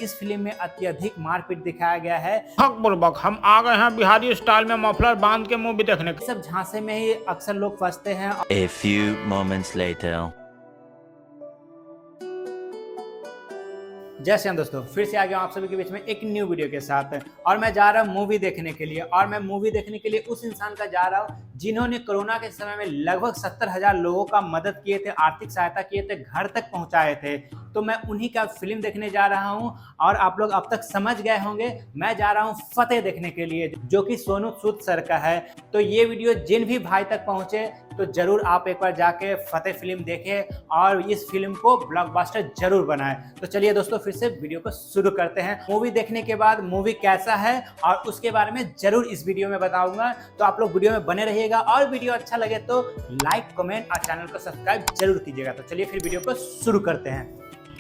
इस फिल्म में अत्यधिक मारपीट दिखाया गया है। हक बुर्बक हम आ गए हैं बिहारी स्टाइल में मफलर बांध के मूवी देखने के। सब झांसे में ही अक्सर लोग फंसते हैं। A few moments later. जय श्री राम दोस्तों, फिर से आ गया हूं आप सभी के बीच में एक न्यू वीडियो के साथ। और मैं जा रहा हूं मूवी देखने के लिए, और मैं मूवी देखने के लिए उस इंसान का जा रहा हूं जिन्होंने कोरोना के समय में लगभग 70,000 लोगों का मदद किए थे, आर्थिक सहायता किए थे, घर तक पहुंचाए थे। तो मैं उन्हीं का फिल्म देखने जा रहा हूं। और आप लोग अब तक समझ गए होंगे, मैं जा रहा हूं फतेह देखने के लिए, जो कि सोनू सूद सर का है। तो ये वीडियो जिन भी भाई तक पहुंचे तो जरूर आप एक बार जाके फतेह फिल्म देखें और इस फिल्म को ब्लॉकबस्टर जरूर बनाएं। तो चलिए दोस्तों, फिर से वीडियो को शुरू करते हैं। मूवी देखने के बाद मूवी कैसा है और उसके बारे में जरूर इस वीडियो में बताऊंगा। तो आप लोग वीडियो में बने रहिएगा, और वीडियो अच्छा लगे तो लाइक, कमेंट और चैनल को सब्सक्राइब जरूर कीजिएगा। तो चलिए फिर वीडियो को शुरू करते हैं।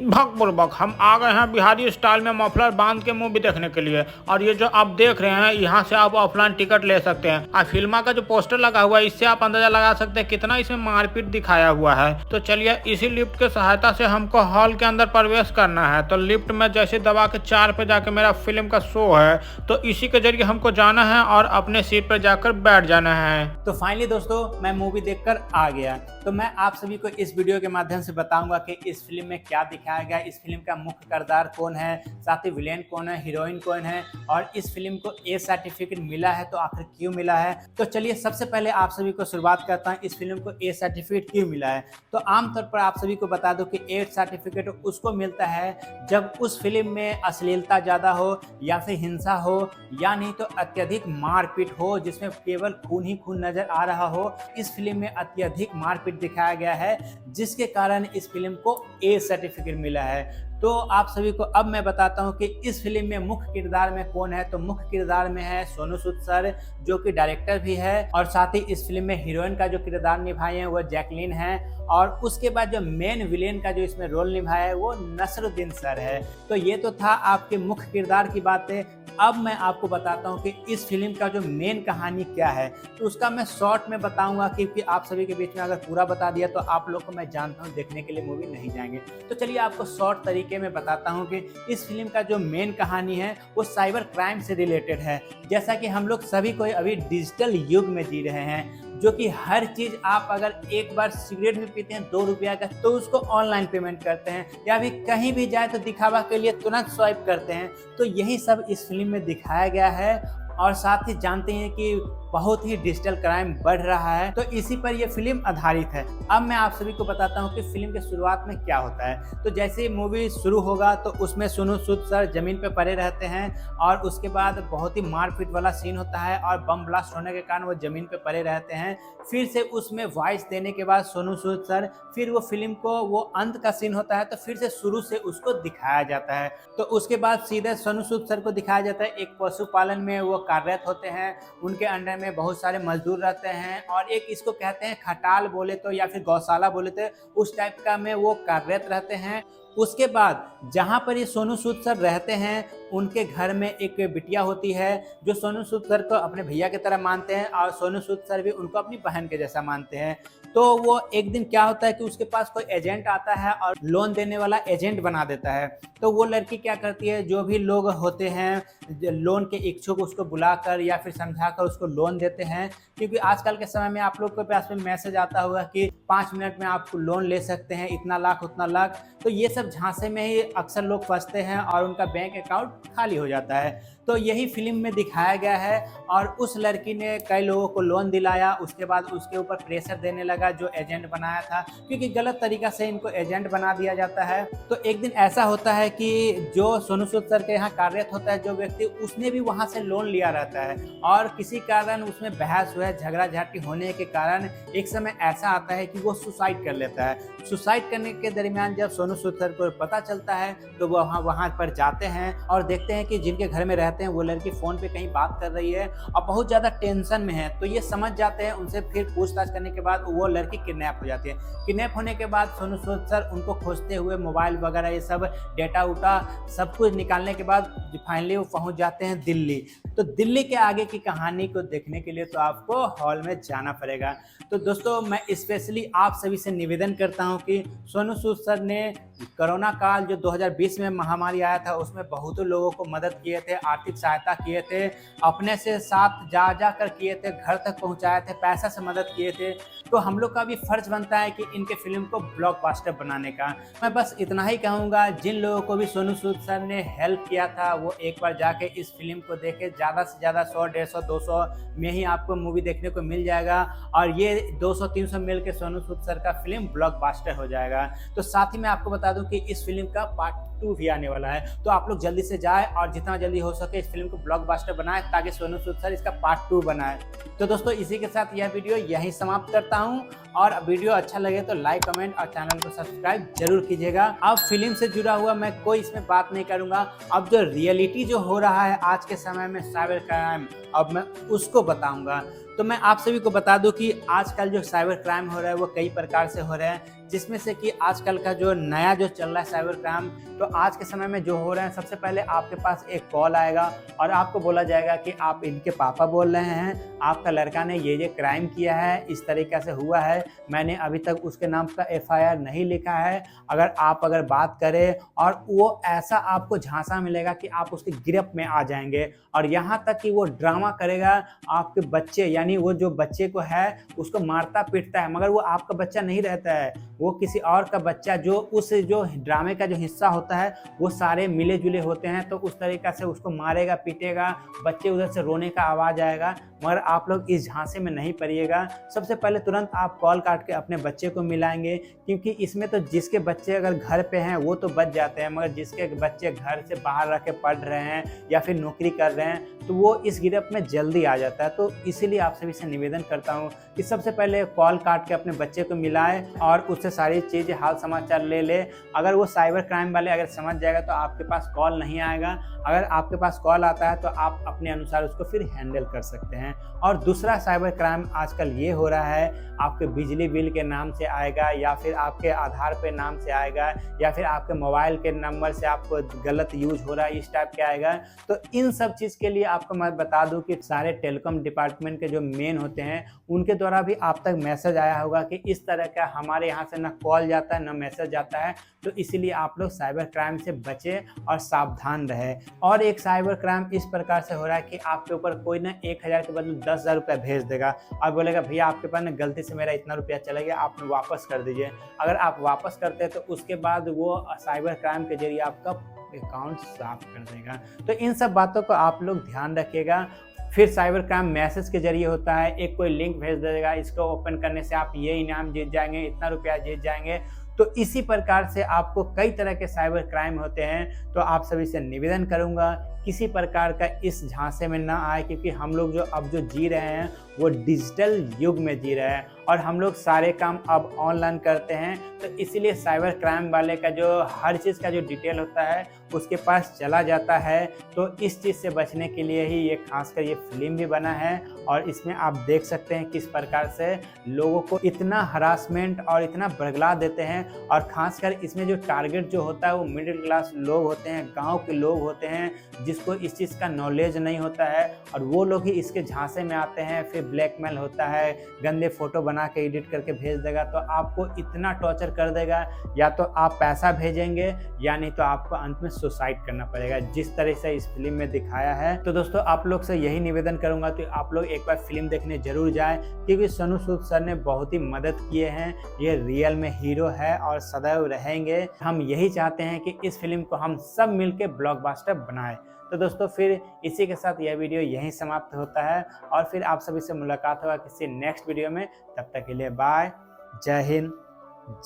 भक बुर्बक हम आ गए हैं बिहारी स्टाइल में मफलर बांध के मूवी देखने के लिए। और ये जो आप देख रहे हैं, यहाँ से आप ऑफलाइन टिकट ले सकते हैं। और फिल्म का जो पोस्टर लगा हुआ है, इससे आप अंदाजा लगा सकते हैं कितना इसमें मारपीट दिखाया हुआ है। तो चलिए, इसी लिफ्ट के सहायता से हमको हॉल के अंदर प्रवेश करना है। तो लिफ्ट में जैसे दबा के 4 पे जाके मेरा फिल्म का शो है, तो इसी के जरिए हमको जाना है और अपने सीट पर जाकर बैठ जाना है। तो फाइनली दोस्तों, मैं मूवी देखकर आ गया। तो मैं आप सभी को इस वीडियो के माध्यम से बताऊंगा कि इस फिल्म में क्या दिखाया गया, इस फिल्म का मुख्य किरदार कौन है, साथ ही विलेन कौन है, हीरोइन कौन है, और इस फिल्म को ए सर्टिफिकेट मिला है तो आखिर क्यों मिला है। तो चलिए, सबसे पहले आप सभी को शुरुआत करता हूं, इस फिल्म को ए सर्टिफिकेट क्यों मिला है। तो आमतौर पर आप सभी को बता दो कि ए सर्टिफिकेट उसको मिलता है जब उस फिल्म में अश्लीलता ज़्यादा हो, या फिर हिंसा हो, या नहीं तो अत्यधिक मारपीट हो, जिसमें केवल खून ही खून नजर आ रहा हो। इस फिल्म में अत्यधिक मारपीट दिखाया गया है, जिसके कारण इस फिल्म को ए सर्टिफिकेट मिला है। तो आप सभी को अब मैं बताता हूं कि इस फिल्म में मुख्य किरदार में कौन है। तो मुख्य किरदार में है सोनू सूद सर, जो कि डायरेक्टर भी है, और साथ ही इस फिल्म में हीरोइन का जो किरदार निभाए हैं वो जैकलीन है, और उसके बाद जो मेन विलेन का जो इसमें रोल निभाया है वो नसरुद्दीन सर है। तो ये तो था आपके मुख्य किरदार की बातें। अब मैं आपको बताता हूं कि इस फिल्म का जो मेन कहानी क्या है, तो उसका मैं शॉर्ट में बताऊंगा, क्योंकि आप सभी के बीच में अगर पूरा बता दिया तो आप लोग को मैं जानता हूं देखने के लिए मूवी नहीं जाएंगे। तो चलिए, आपको शॉर्ट तरीके में बताता हूं कि इस फिल्म का जो मेन कहानी है वो साइबर क्राइम से रिलेटेड है। जैसा कि हम लोग सभी कोई अभी डिजिटल युग में जी रहे हैं, जो कि हर चीज़ आप अगर एक बार सिगरेट भी पीते हैं 2 रुपया का, तो उसको ऑनलाइन पेमेंट करते हैं, या भी कहीं भी जाए तो दिखावा के लिए तुरंत स्वाइप करते हैं। तो यही सब इस फिल्म में दिखाया गया है। और साथ ही जानते हैं कि बहुत ही डिजिटल क्राइम बढ़ रहा है, तो इसी पर यह फिल्म आधारित है। अब मैं आप सभी को बताता हूं कि फिल्म के शुरुआत में क्या होता है। तो जैसे ही मूवी शुरू होगा तो उसमें सोनू सूद सर जमीन पे पड़े रहते हैं, और उसके बाद बहुत ही मारपीट वाला सीन होता है, और बम ब्लास्ट होने के कारण वो जमीन पे पड़े रहते हैं। फिर से उसमें वॉइस देने के बाद सोनू सूद सर, फिर वो फिल्म को वो अंत का सीन होता है तो फिर से शुरू से उसको दिखाया जाता है। तो उसके बाद सीधे सोनू सूद सर को दिखाया जाता है एक पशुपालन में वो कार्यरत होते हैं, उनके अंडर में बहुत सारे मजदूर रहते हैं, और एक इसको कहते हैं खटाल बोले तो, या फिर गौशाला बोले तो, उस टाइप का में वो कार्यरत रहते हैं। उसके बाद जहाँ पर ये सोनू सूद सर रहते हैं, उनके घर में एक बिटिया होती है जो सोनू सूद सर को अपने भैया की तरह मानते हैं, और सोनू सूद सर भी उनको अपनी बहन के जैसा मानते हैं। तो वो एक दिन क्या होता है कि उसके पास कोई एजेंट आता है और लोन देने वाला एजेंट बना देता है। तो वो लड़की क्या करती है, जो भी लोग होते हैं लोन के इच्छुक, उसको बुलाकर या फिर समझाकर उसको लोन देते हैं। क्योंकि आजकल के समय में आप लोग के पास में मैसेज आता होगा कि 5 मिनट में आप लोन ले सकते हैं, इतना लाख उतना लाख। तो ये सब झांसे में ही अक्सर लोग फंसते हैं और उनका बैंक अकाउंट खाली हो जाता है। तो यही फिल्म में दिखाया गया है, और उस लड़की ने कई लोगों को लोन दिलाया। उसके बाद उसके ऊपर प्रेशर देने लगा जो एजेंट बनाया था, क्योंकि गलत तरीका से इनको एजेंट बना दिया जाता है। तो एक दिन ऐसा होता है कि जो सोनू सूद सर के यहाँ कार्यरत होता है जो व्यक्ति, उसने भी वहाँ से लोन लिया रहता है, और किसी कारण उसमें बहस हुआ, झगड़ा झाटी होने के कारण एक समय ऐसा आता है कि वो सुसाइड कर लेता है। सुसाइड करने के दरमियान जब सोनू सूद सर को पता चलता है तो वो वहाँ पर जाते हैं और देखते हैं कि जिनके घर में रहते हैं वो लड़की फ़ोन पे कहीं बात कर रही है और बहुत ज़्यादा टेंशन में है। तो ये समझ जाते हैं, उनसे फिर पूछताछ करने के बाद वो लड़की किडनैप हो जाती है। किडनैप होने के बाद सोनू सूद सर उनको खोजते हुए मोबाइल वगैरह ये सब डेटा उटा सब कुछ निकालने के बाद फाइनली वो पहुंच जाते हैं दिल्ली। तो दिल्ली के आगे की कहानी को देखने के लिए तो आपको हॉल में जाना पड़ेगा। तो दोस्तों मैं स्पेशली आप सभी से निवेदन करता हूं कि सोनू सूद सर ने कोरोना काल जो 2020 में महामारी आया था उसमें बहुतों लोगों को मदद किए थे, आर्थिक सहायता किए थे, अपने से साथ जा जा कर किए थे, घर तक पहुंचाए थे, पैसा से मदद किए थे। तो हम लोग का भी फर्ज बनता है कि इनके फिल्म को ब्लॉकबस्टर बनाने का। मैं बस इतना ही कहूँगा, जिन लोगों को भी सोनू सूद सर ने हेल्प किया था वो एक बार जाके इस फिल्म को देखे। ज़्यादा से ज़्यादा 100, 150, 200 में ही आपको मूवी देखने को मिल जाएगा और ये 200-300 मिल के सोनू सूद सर का फिल्म ब्लॉकबस्टर हो जाएगा। तो साथ ही मैं आपको बता दूं कि इस फिल्म का पार्ट 2 भी आने वाला है। तो आप लोग जल्दी से जाएं और जितना जल्दी हो सके इस फिल्म को ब्लॉकबस्टर बनाएं ताकि सोनू सूद सर इसका पार्ट 2 बनाए। तो दोस्तों इसी के साथ यह वीडियो यहीं समाप्त करता हूं और वीडियो अच्छा लगे तो लाइक, कमेंट और चैनल को सब्सक्राइब जरूर कीजिएगा। अब फिल्म से जुड़ा हुआ मैं कोई इसमें बात नहीं करूंगा। अब जो रियलिटी जो हो रहा है आज के समय में साइबर क्राइम, अब मैं उसको बताऊंगा। तो मैं आप सभी को बता दूं कि आजकल जो साइबर क्राइम हो रहा है वो कई प्रकार से हो रहे हैं, जिसमें से कि आजकल का जो नया जो चल रहा है साइबर क्राइम, तो आज के समय में जो हो रहा है, सबसे पहले आपके पास एक कॉल आएगा और आपको बोला जाएगा कि आप इनके पापा बोल रहे हैं, आपका लड़का ने ये क्राइम किया है, इस तरीक़े से हुआ है, मैंने अभी तक उसके नाम का FIR नहीं लिखा है, अगर बात करें, और वो ऐसा आपको झांसा मिलेगा कि आप उसके गिरफ्त में आ जाएंगे। और यहाँ तक कि वो ड्रामा करेगा आपके बच्चे, यानी वो जो बच्चे को है उसको मारता पीटता है, मगर वो आपका बच्चा नहीं रहता है, वो किसी और का बच्चा, जो उस जो ड्रामे का जो हिस्सा होता है वो सारे मिले जुले होते हैं। तो उस तरीक़े से उसको मारेगा, पीटेगा, बच्चे उधर से रोने का आवाज़ आएगा, मगर आप लोग इस झांसे में नहीं पड़िएगा। सबसे पहले तुरंत आप कॉल काट के अपने बच्चे को मिलाएंगे, क्योंकि इसमें तो जिसके बच्चे अगर घर पे हैं वो तो बच जाते हैं, मगर जिसके बच्चे घर से बाहर रह के पढ़ रहे हैं या फिर नौकरी कर रहे हैं तो वो इस गिरफ्त में जल्दी आ जाता है। तो इसीलिए आप सभी से निवेदन करता हूँ कि सबसे पहले कॉल काट के अपने बच्चे को मिलाएं और उससे सारी चीज़ें हाल समाचार ले। अगर वो साइबर क्राइम वाले अगर समझ जाएगा तो आपके पास कॉल नहीं आएगा, अगर आपके पास कॉल आता है तो आप अपने अनुसार उसको फिर हैंडल कर सकते हैं। और दूसरा साइबर क्राइम आजकल ये हो रहा है, आपके बिजली बिल के नाम से आएगा या फिर आपके आधार पे नाम से आएगा या फिर आपके मोबाइल के नंबर से आपको गलत यूज हो रहा है, इस टाइप के आएगा। तो इन सब चीज़ के लिए आपको मैं बता दूं कि सारे टेलीकॉम डिपार्टमेंट के जो मेन होते हैं उनके द्वारा भी आप तक मैसेज आया होगा कि इस तरह का हमारे यहाँ से ना कॉल जाता है ना मैसेज जाता है। तो इसीलिए आप लोग साइबर क्राइम से बचें और सावधान रहें। और एक साइबर क्राइम इस प्रकार से हो रहा है कि आपके ऊपर कोई ना 1000 के बदले 10,000 रुपये भेज देगा और बोलेगा भैया आपके पास ना गलती से मेरा इतना रुपया चला गया, आप वापस कर दीजिए। अगर आप वापस करते हैं तो उसके बाद वो साइबर क्राइम के जरिए आपका अकाउंट साफ कर देगा। तो इन सब बातों को आप लोग ध्यान रखिएगा। फिर साइबर क्राइम मैसेज के जरिए होता है, एक कोई लिंक भेज देगा, इसको ओपन करने से आप ये इनाम जीत जाएंगे, इतना रुपया जीत जाएंगे। तो इसी प्रकार से आपको कई तरह के साइबर क्राइम होते हैं। तो आप सभी से निवेदन करूंगा किसी प्रकार का इस झांसे में ना आए, क्योंकि हम लोग जो अब जो जी रहे हैं वो डिजिटल युग में जी रहे हैं और हम लोग सारे काम अब ऑनलाइन करते हैं। तो इसीलिए साइबर क्राइम वाले का जो हर चीज़ का जो डिटेल होता है उसके पास चला जाता है। तो इस चीज़ से बचने के लिए ही ये खासकर ये फिल्म भी बना है और इसमें आप देख सकते हैं किस प्रकार से लोगों को इतना हरासमेंट और इतना बरगला देते हैं। और ख़ासकर इसमें जो टारगेट जो होता है वो मिडिल क्लास लोग होते हैं, गाँव के लोग होते हैं जिसको इस चीज़ का नॉलेज नहीं होता है और वो लोग ही इसके झांसे में आते हैं। फिर ब्लैकमेल होता है, गंदे फोटो बना के एडिट करके भेज देगा, तो आपको इतना टॉर्चर कर देगा, या तो आप पैसा भेजेंगे या नहीं तो आपको अंत में सुसाइड करना पड़ेगा, जिस तरह से इस फिल्म में दिखाया है। तो दोस्तों आप लोग से यही निवेदन करूंगा कि आप लोग एक बार फिल्म देखने जरूर जाएं, क्योंकि सोनू सूद सर ने बहुत ही मदद किए हैं। ये रियल में हीरो है और सदैव रहेंगे। हम यही चाहते हैं कि इस फिल्म को हम सब मिलकर ब्लॉकबस्टर बनाएं। तो दोस्तों फिर इसी के साथ यह वीडियो यहीं समाप्त होता है और फिर आप सभी से मुलाकात होगा किसी नेक्स्ट वीडियो में। तब तक के लिए बाय, जय हिंद,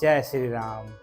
जय श्री राम।